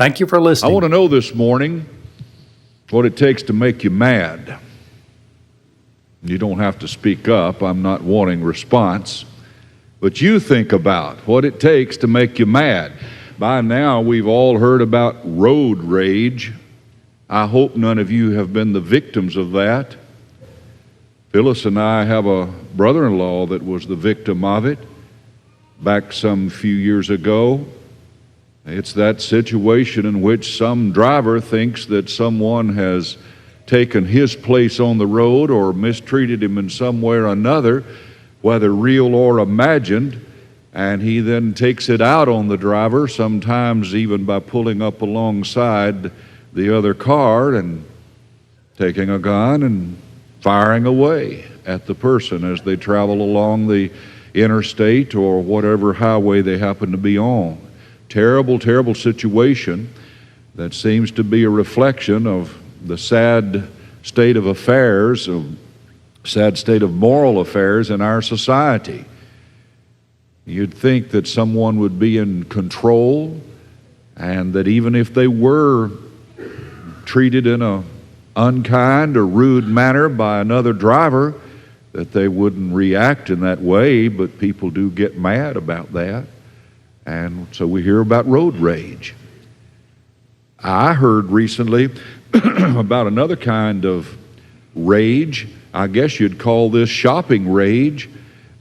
Thank you for I listening. want to know this morning what it takes to make you mad. You don't have to speak up. I'm not wanting response. But you think about what it takes to make you mad. By now, we've all heard about road rage. I hope none of you have been the victims of that. Phyllis and I have a brother-in-law that was the victim of it back some few years ago. It's that situation in which some driver thinks that someone has taken his place on the road or mistreated him in some way or another, whether real or imagined, and he then takes it out on the driver, sometimes even by pulling up alongside the other car and taking a gun and firing away at the person as they travel along the interstate or whatever highway they happen to be on. Terrible, terrible situation that seems to be a reflection of the sad state of affairs, of sad state of moral affairs in our society. You'd think that someone would be in control, and that even if they were treated in a unkind or rude manner by another driver, that they wouldn't react in that way, but people do get mad about that. And so we hear about road rage. I heard recently about another kind of rage. I guess you'd call this shopping rage.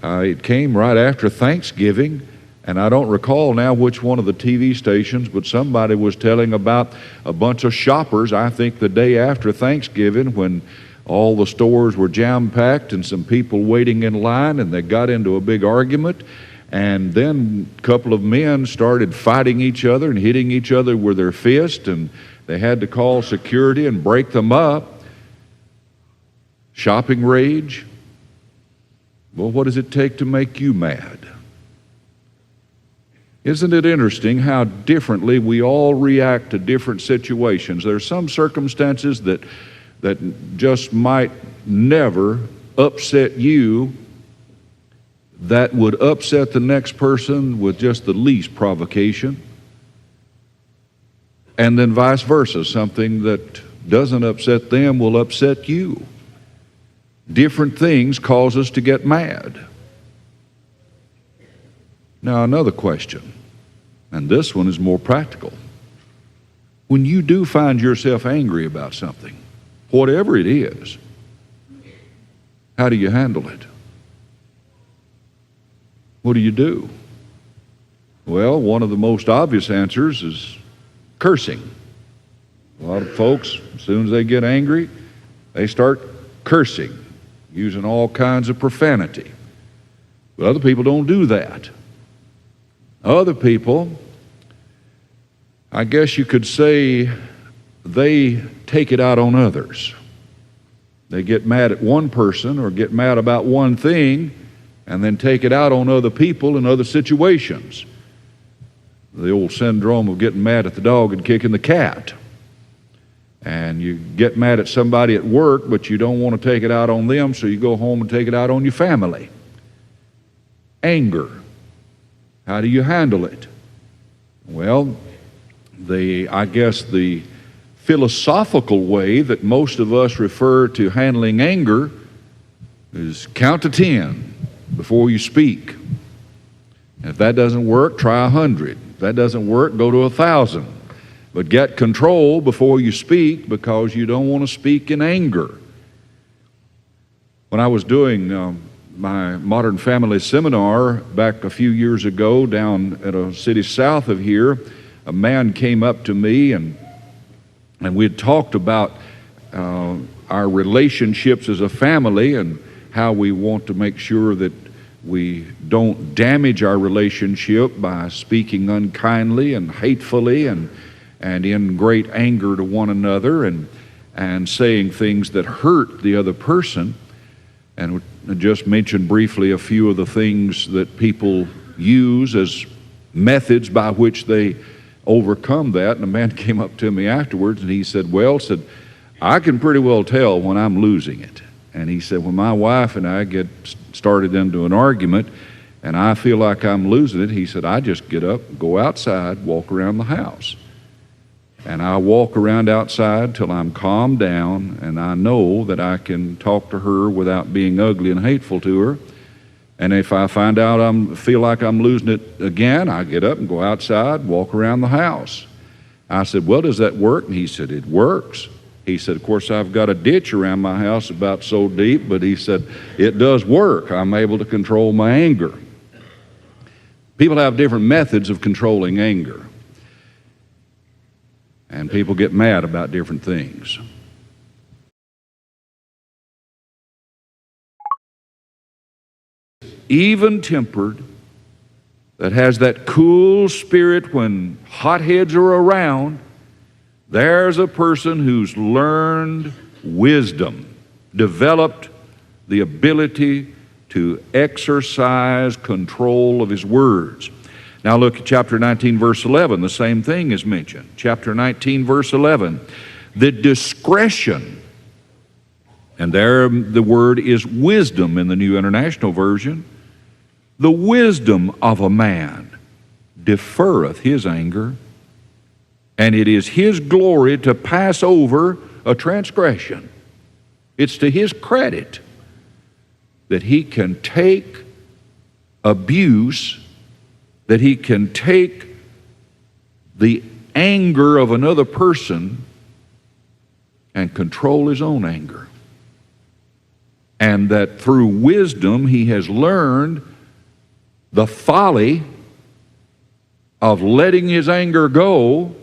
It came right after Thanksgiving, and I don't recall now which one of the TV stations, but somebody was telling about a bunch of shoppers, I think the day after Thanksgiving, when all the stores were jam-packed and some people waiting in line, and they got into a big argument. And then a couple of men started fighting each other and hitting each other with their fists, and they had to call security and break them up. Shopping rage. Well, what does it take to make you mad? Isn't it interesting how differently we all react to different situations? There are some circumstances that just might never upset you, that would upset the next person with just the least provocation. And then vice versa, something that doesn't upset them will upset you. Different things cause us to get mad. Now another question, and this one is more practical. When you do find yourself angry about something, whatever it is, how do you handle it? What do you do? Well, one of the most obvious answers is cursing. A lot of folks, as soon as they get angry, they start cursing, using all kinds of profanity. But other people don't do that. Other people, I guess you could say, they take it out on others. They get mad at one person or get mad about one thing and then take it out on other people in other situations. The old syndrome of getting mad at the dog and kicking the cat. And you get mad at somebody at work, but you don't want to take it out on them, so you go home and take it out on your family. Anger. How do you handle it? Well, I guess the philosophical way that most of us refer to handling anger is count to 10 before you speak. And if that doesn't work, try 100. If that doesn't work, go to 1,000. But get control before you speak, because you don't want to speak in anger. When I was doing my Modern Family Seminar back a few years ago down at a city south of here, a man came up to me and we had talked about our relationships as a family and how we want to make sure that we don't damage our relationship by speaking unkindly and hatefully and in great anger to one another and saying things that hurt the other person. And I just mentioned briefly a few of the things that people use as methods by which they overcome that. And a man came up to me afterwards and he said, I can pretty well tell when I'm losing it. And he said, when my wife and I get started into an argument and I feel like I'm losing it, he said, I just get up, go outside, walk around the house. And I walk around outside till I'm calmed down and I know that I can talk to her without being ugly and hateful to her. And if I find out feel like I'm losing it again, I get up and go outside, walk around the house. I said, well, does that work? And he said, it works. He said, of course, I've got a ditch around my house about so deep, but he said, it does work. I'm able to control my anger. People have different methods of controlling anger. And people get mad about different things. Even-tempered, that has that cool spirit when hotheads are around, there's a person who's learned wisdom, developed the ability to exercise control of his words. Now look at chapter 19, verse 11. The same thing is mentioned. Chapter 19, verse 11. The discretion, and there the word is wisdom in the New International Version. The wisdom of a man deferreth his anger, and it is his glory to pass over a transgression. It's to his credit that he can take abuse, that he can take the anger of another person and control his own anger. And that through wisdom he has learned the folly of letting his anger go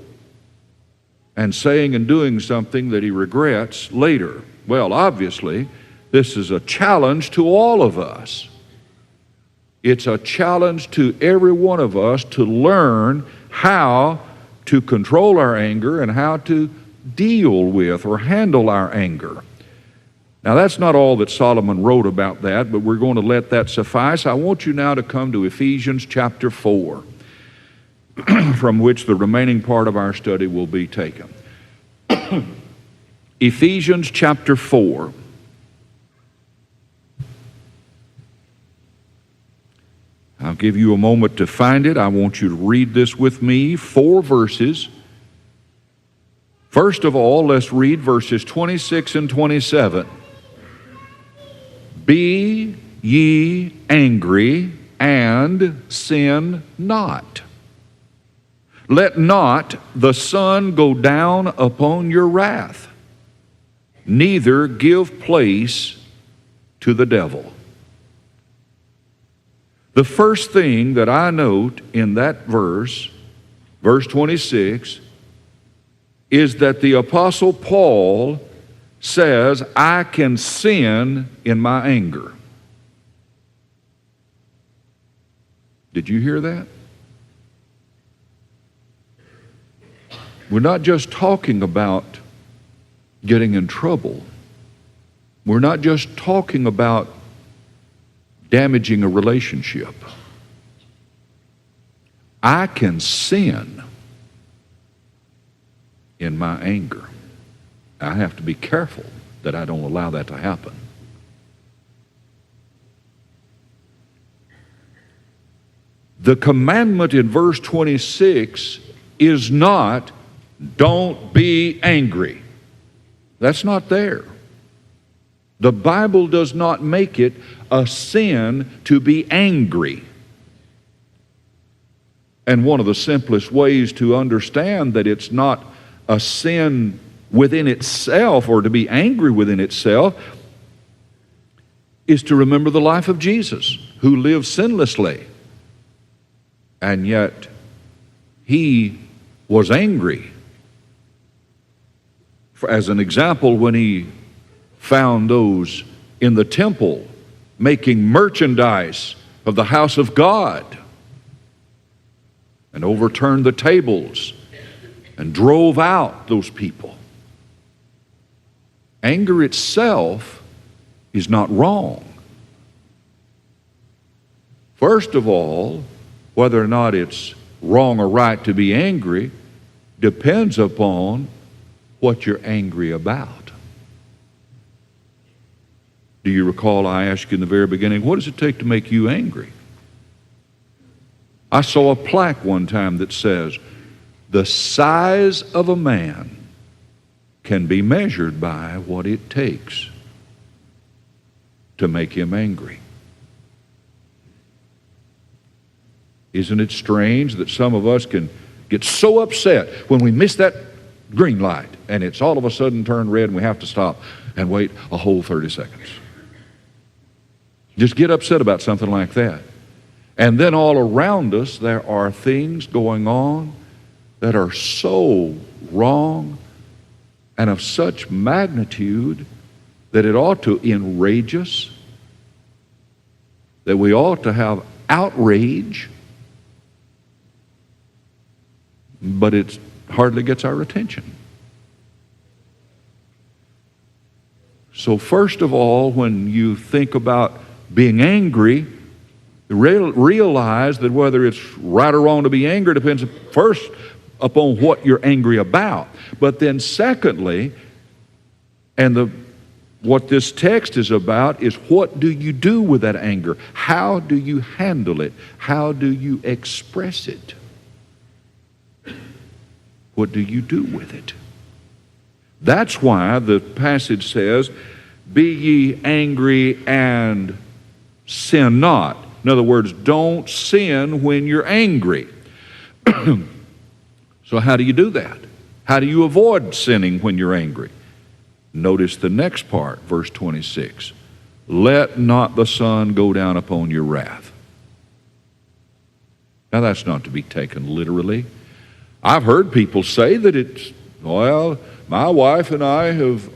and saying and doing something that he regrets later. Well, obviously, this is a challenge to all of us. It's a challenge to every one of us to learn how to control our anger and how to deal with or handle our anger. Now, that's not all that Solomon wrote about that, but we're going to let that suffice. I want you now to come to Ephesians chapter 4, from which the remaining part of our study will be taken. Ephesians chapter 4. I'll give you a moment to find it. I want you to read this with me, 4 verses. First of all, let's read verses 26 and 27. Be ye angry and sin not. Let not the sun go down upon your wrath, neither give place to the devil. The first thing that I note in that verse, verse 26, is that the Apostle Paul says, I can sin in my anger. Did you hear that? We're not just talking about getting in trouble. We're not just talking about damaging a relationship. I can sin in my anger. I have to be careful that I don't allow that to happen. The commandment in verse 26 is not, don't be angry. That's not there. The Bible does not make it a sin to be angry. And one of the simplest ways to understand that it's not a sin within itself or to be angry within itself is to remember the life of Jesus, who lived sinlessly. And yet he was angry. As an example, when he found those in the temple making merchandise of the house of God and overturned the tables and drove out those people. Anger itself is not wrong. First of all, whether or not it's wrong or right to be angry depends upon what you're angry about. Do you recall I asked you in the very beginning, what does it take to make you angry? I saw a plaque one time that says, The size of a man can be measured by what it takes to make him angry. Isn't it strange that some of us can get so upset when we miss that green light and it's all of a sudden turned red and we have to stop and wait a whole 30 seconds? Just get upset about something like that. And then all around us there are things going on that are so wrong and of such magnitude that it ought to enrage us, that we ought to have outrage, but it hardly gets our attention. So first of all, when you think about being angry, realize that whether it's right or wrong to be angry depends first upon what you're angry about. But then secondly, what this text is about is, what do you do with that anger? How do you handle it? How do you express it? What do you do with it? That's why the passage says, be ye angry and sin not. In other words, don't sin when you're angry. So how do you do that? How do you avoid sinning when you're angry? Notice the next part, verse 26. Let not the sun go down upon your wrath. Now that's not to be taken literally. I've heard people say that my wife and I have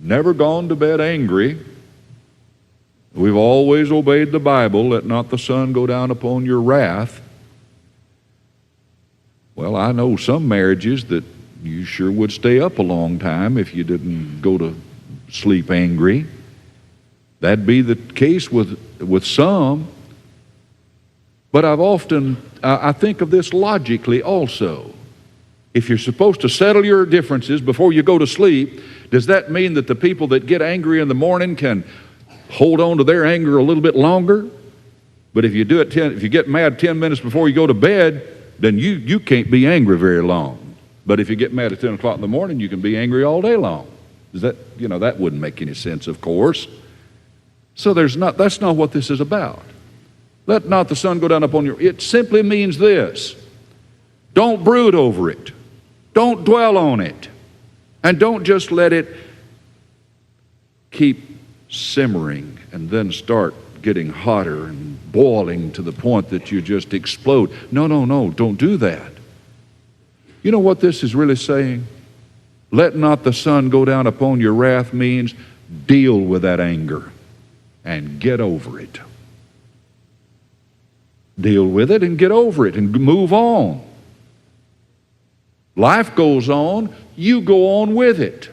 never gone to bed angry. We've always obeyed the Bible. Let not the sun go down upon your wrath. Well, I know some marriages that you sure would stay up a long time if you didn't go to sleep angry. That'd be the case with some. But I think of this logically also. If you're supposed to settle your differences before you go to sleep, does that mean that the people that get angry in the morning can hold on to their anger a little bit longer? But if you get mad 10 minutes before you go to bed, then you can't be angry very long. But if you get mad at 10 o'clock in the morning, you can be angry all day long. That wouldn't make any sense, of course. So that's not what this is about. Let not the sun go down upon you. It simply means this. Don't brood over it. Don't dwell on it. And don't just let it keep simmering and then start getting hotter and boiling to the point that you just explode. No, don't do that. You know what this is really saying? Let not the sun go down upon your wrath means deal with that anger and get over it. Deal with it and get over it and move on. Life goes on, you go on with it.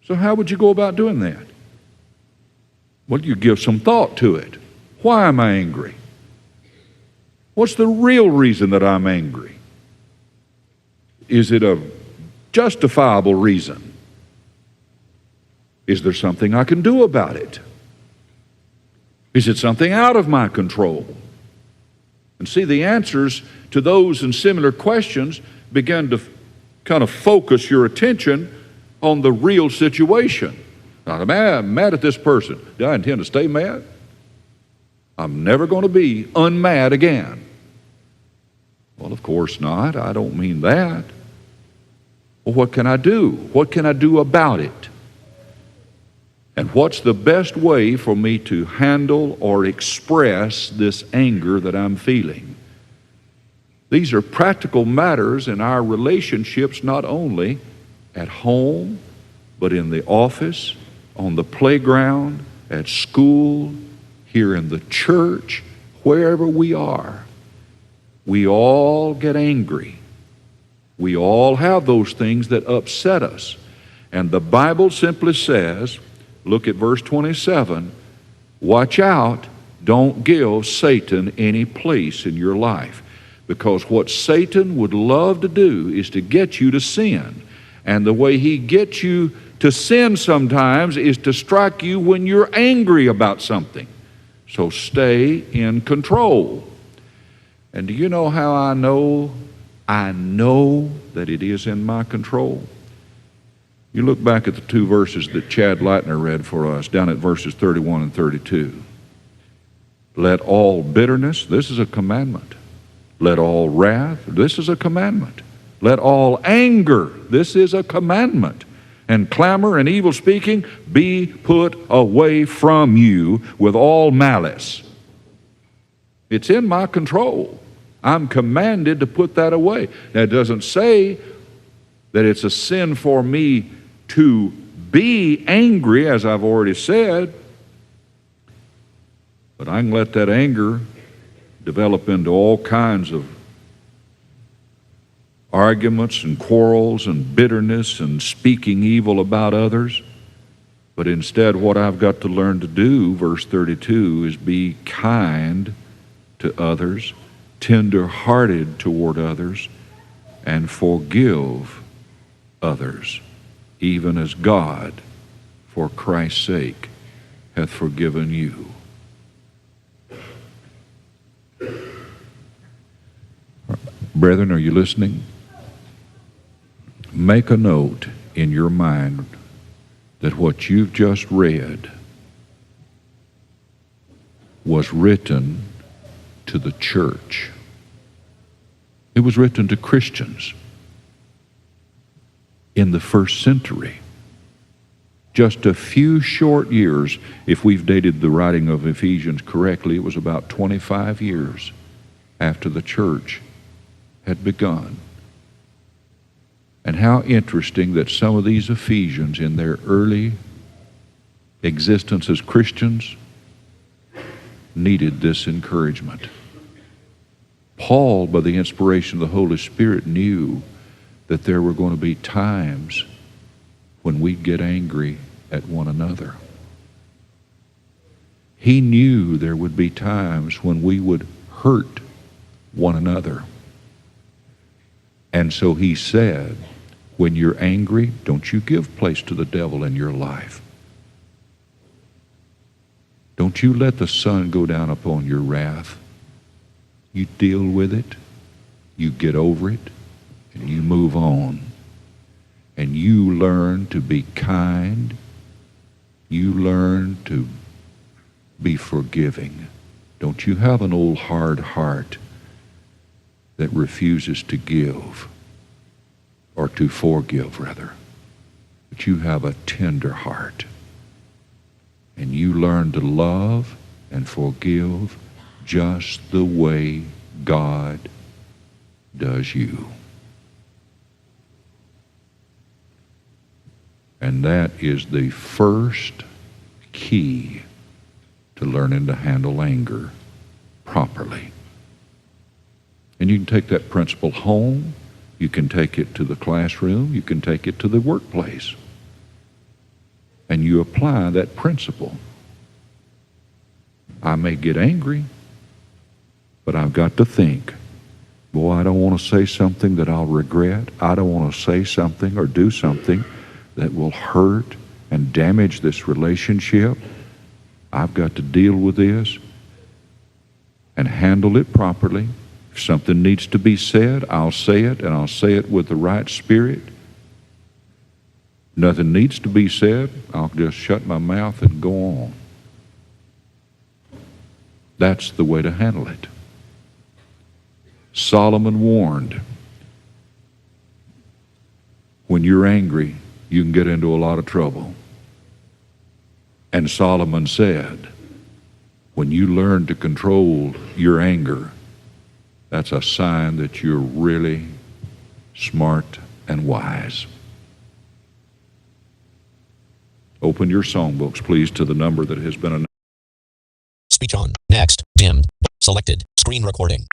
So how would you go about doing that? Well, you give some thought to it. Why am I angry? What's the real reason that I'm angry? Is it a justifiable reason? Is there something I can do about it? Is it something out of my control? And see, the answers to those and similar questions begin to kind of focus your attention on the real situation. I'm mad at this person. Do I intend to stay mad? I'm never going to be unmad again. Well, of course not. I don't mean that. Well, what can I do? What can I do about it? And what's the best way for me to handle or express this anger that I'm feeling? These are practical matters in our relationships, not only at home, but in the office, on the playground, at school, here in the church, wherever we are. We all get angry. We all have those things that upset us. And the Bible simply says, look at verse 27, watch out, don't give Satan any place in your life. Because what Satan would love to do is to get you to sin. And the way he gets you to sin sometimes is to strike you when you're angry about something. So stay in control. And do you know how I know? I know that it is in my control. You look back at the two verses that Chad Lightner read for us, down at verses 31 and 32. Let all bitterness, this is a commandment. Let all wrath, this is a commandment. Let all anger, this is a commandment. And clamor and evil speaking be put away from you with all malice. It's in my control. I'm commanded to put that away. Now, it doesn't say that it's a sin for me to be angry, as I've already said, but I can let that anger develop into all kinds of arguments and quarrels and bitterness and speaking evil about others. But instead, what I've got to learn to do, verse 32, is be kind to others, tender-hearted toward others, and forgive others, even as God, for Christ's sake, hath forgiven you. Brethren, are you listening? Make a note in your mind that what you've just read was written to the church. It was written to Christians in the first century. Just a few short years, if we've dated the writing of Ephesians correctly, it was about 25 years after the church had begun. And how interesting that some of these Ephesians in their early existence as Christians needed this encouragement. Paul, by the inspiration of the Holy Spirit, knew that there were going to be times when we'd get angry at one another. He knew there would be times when we would hurt one another. And so he said, when you're angry, don't you give place to the devil in your life. Don't you let the sun go down upon your wrath. You deal with it, you get over it, and you move on. And you learn to be kind. You learn to be forgiving. Don't you have an old hard heart that refuses to give, or to forgive rather, but you have a tender heart. And you learn to love and forgive just the way God does you. And that is the first key to learning to handle anger properly. And you can take that principle home, you can take it to the classroom, you can take it to the workplace. And you apply that principle. I may get angry, but I've got to think, boy, I don't want to say something that I'll regret. I don't want to say something or do something that will hurt and damage this relationship. I've got to deal with this and handle it properly. If something needs to be said, I'll say it, and I'll say it with the right spirit. Nothing needs to be said, I'll just shut my mouth and go on. That's the way to handle it. Solomon warned, when you're angry, you can get into a lot of trouble. And Solomon said, when you learn to control your anger, that's a sign that you're really smart and wise. Open your songbooks, please, to the number that has been announced. Speech on. Next. Dimmed. Selected. Screen recording.